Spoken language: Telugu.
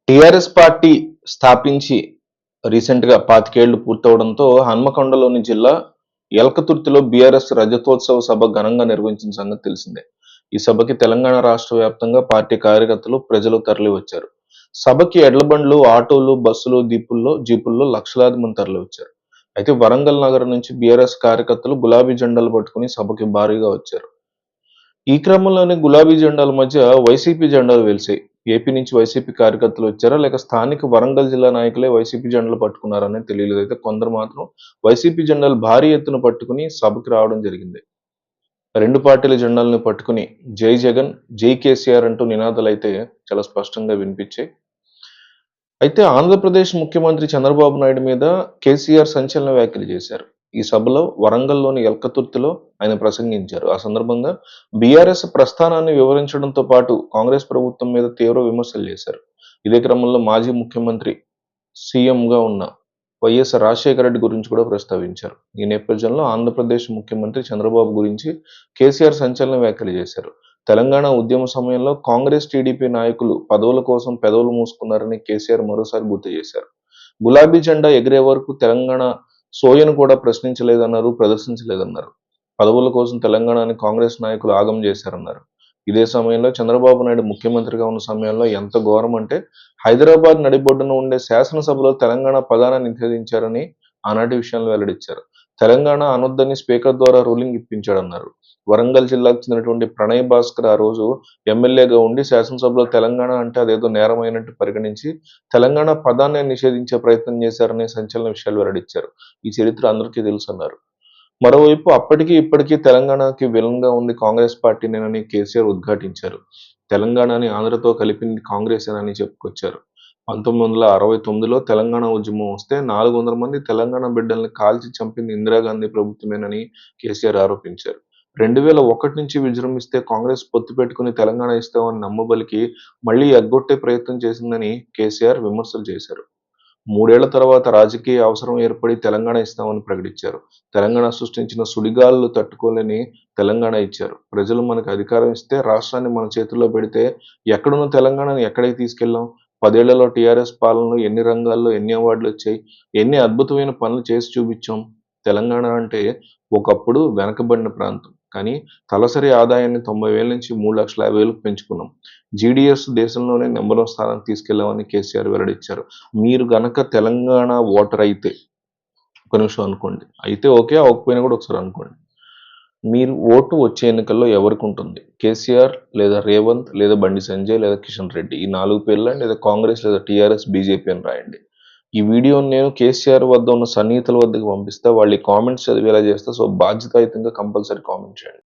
టీఆర్ఎస్ పార్టీ స్థాపించి రీసెంట్‌గా 25 ఏళ్లు పూర్తవడంతో హన్మకొండలోని జిల్లా ఎల్కతుర్తిలో బీఆర్ఎస్ రజతోత్సవ సభ ఘనంగా నిర్వహించిన సంగతి తెలిసిందే. ఈ సభకి తెలంగాణ రాష్ట్ర వ్యాప్తంగా పార్టీ కార్యకర్తలు, ప్రజలు తరలివచ్చారు. సభకి ఎడ్ల బండ్లు, ఆటోలు, బస్సులు, జీపుల్లో లక్షలాది మంది తరలివచ్చారు. అయితే వరంగల్ నగరం నుంచి బీఆర్ఎస్ కార్యకర్తలు గులాబీ జెండాలు పట్టుకుని సభకి భారీగా వచ్చారు. ఈ క్రమంలోనే గులాబీ జెండాల మధ్య వైసీపీ జెండాలు వెలిసాయి. ఏపీ నుంచి వైసీపీ కార్యకర్తలు వచ్చారా? లేక స్థానిక వరంగల్ జిల్లా నాయకులే వైసీపీ జెండాలు పట్టుకున్నారనేది తెలియలేదు. అయితే కొందరు మాత్రం వైసీపీ జెండాలు భారీ ఎత్తున పట్టుకుని సభకి రావడం జరిగింది. రెండు పార్టీల జెండాలను పట్టుకుని జై జగన్, జై కేసీఆర్ అంటూ నినాదాలైతే చాలా స్పష్టంగా వినిపించాయి. అయితే ఆంధ్రప్రదేశ్ ముఖ్యమంత్రి చంద్రబాబు నాయుడు మీద కేసీఆర్ సంచలన వ్యాఖ్యలు చేశారు. ఈ సభలో వరంగల్‌లోని ఎల్కతుర్తిలో ఆయన ప్రసంగించారు. ఆ సందర్భంగా బీఆర్ఎస్ ప్రస్థానాన్ని వివరించడంతో పాటు కాంగ్రెస్ ప్రభుత్వం మీద తీవ్ర విమర్శలు చేశారు. ఇదే క్రమంలో మాజీ ముఖ్యమంత్రి, సీఎంగా ఉన్న వైఎస్ రాజశేఖర రెడ్డి గురించి కూడా ప్రస్తావించారు. ఈ నేపథ్యంలో ఆంధ్రప్రదేశ్ ముఖ్యమంత్రి చంద్రబాబు గురించి కేసీఆర్ సంచలన వ్యాఖ్యలు చేశారు. తెలంగాణ ఉద్యమ సమయంలో కాంగ్రెస్, టీడీపీ నాయకులు పదవుల కోసం పెదవులు మూసుకున్నారని కేసీఆర్ మరోసారి గుర్తు చేశారు. గులాబీ జెండా ఎగిరే వరకు తెలంగాణ సోయను కూడా ప్రశ్నించలేదన్నారు, ప్రదర్శించలేదన్నారు. పదవుల కోసం తెలంగాణని కాంగ్రెస్ నాయకులు ఆగం చేశారన్నారు. ఇదే సమయంలో చంద్రబాబు నాయుడు ముఖ్యమంత్రిగా ఉన్న సమయంలో ఎంత ఘోరం అంటే హైదరాబాద్ నడిబొడ్డున ఉండే శాసనసభలో తెలంగాణ పదాన్ని నిషేధించారని ఆనాటి విషయాలను వెల్లడించారు. తెలంగాణ అనొద్దని స్పీకర్ ద్వారా రూలింగ్ ఇప్పించాడన్నారు. వరంగల్ జిల్లాకు చెందినటువంటి ప్రణయ్ భాస్కర్ ఆ రోజు ఎమ్మెల్యేగా ఉండి శాసనసభలో తెలంగాణ అంటే అదేదో నేరమైనట్టు పరిగణించి తెలంగాణ పదాన్ని నిషేధించే ప్రయత్నం చేశారని సంచలన విషయాలు వెల్లడించారు. ఈ చరిత్ర అందరికీ తెలుసన్నారు. మరోవైపు అప్పటికి ఇప్పటికీ తెలంగాణకి విలన్‌గా ఉంది కాంగ్రెస్ పార్టీనేనని కేసీఆర్ ఉద్ఘాటించారు. తెలంగాణని ఆంధ్రతో కలిపింది కాంగ్రెసేనని చెప్పుకొచ్చారు. 1969లో తెలంగాణ ఉద్యమం వస్తే 400 మంది తెలంగాణ బిడ్డల్ని కాల్చి చంపింది ఇందిరాగాంధీ ప్రభుత్వమేనని కేసీఆర్ ఆరోపించారు. 2001 నుంచి విజృంభిస్తే కాంగ్రెస్ పొత్తు పెట్టుకుని తెలంగాణ ఇస్తామని నమ్మబలికి మళ్లీ ఎగ్గొట్టే ప్రయత్నం చేసిందని కేసీఆర్ విమర్శలు చేశారు. 3 ఏళ్ల తర్వాత రాజకీయ అవసరం ఏర్పడి తెలంగాణ ఇస్తామని ప్రకటించారు. తెలంగాణ సృష్టించిన సుడిగాలులు తట్టుకోలేని తెలంగాణ ఇచ్చారు. ప్రజలు మనకు అధికారం ఇస్తే రాష్ట్రాన్ని మన చేతుల్లో పెడితే ఎక్కడున్న తెలంగాణని ఎక్కడికి తీసుకెళ్లాం? 10 ఏళ్లలో టీఆర్ఎస్ పాలనలో ఎన్ని రంగాల్లో ఎన్ని అవార్డులొచ్చాయి? ఎన్ని అద్భుతమైన పనులు చేసి చూపించాం? తెలంగాణ అంటే ఒకప్పుడు వెనకబడిన ప్రాంతం. కానీ తలసరి ఆదాయాన్ని 90,000 నుంచి 3,50,000కు పెంచుకున్నాం. జీడీఎస్ దేశంలోనే నంబర్ 1 స్థానానికి తీసుకెళ్లామని కేసీఆర్ వెల్లడించారు. మీరు గనక తెలంగాణ ఓటర్ అయితే, ఒక నిమిషం అనుకోండి. అయితే ఓకే, అవ్వకపోయినా కూడా ఒకసారి అనుకోండి. మీరు ఓటు వచ్చే ఎన్నికల్లో ఎవరికుంటుంది? కేసీఆర్ లేదా రేవంత్ లేదా బండి సంజయ్ లేదా కిషన్ రెడ్డి. ఈ 4 పేర్లా? లేదా కాంగ్రెస్ లేదా టీఆర్ఎస్, బీజేపీ అని రాయండి. ఈ వీడియోని నేను కేసీఆర్ వద్ద ఉన్న సన్నిహితుల వద్దకు పంపిస్తా. వాళ్ళు ఈ కామెంట్స్ చదివేలా చేస్తా. సో బాధ్యతాయుతంగా కంపల్సరీ కామెంట్ చేయండి.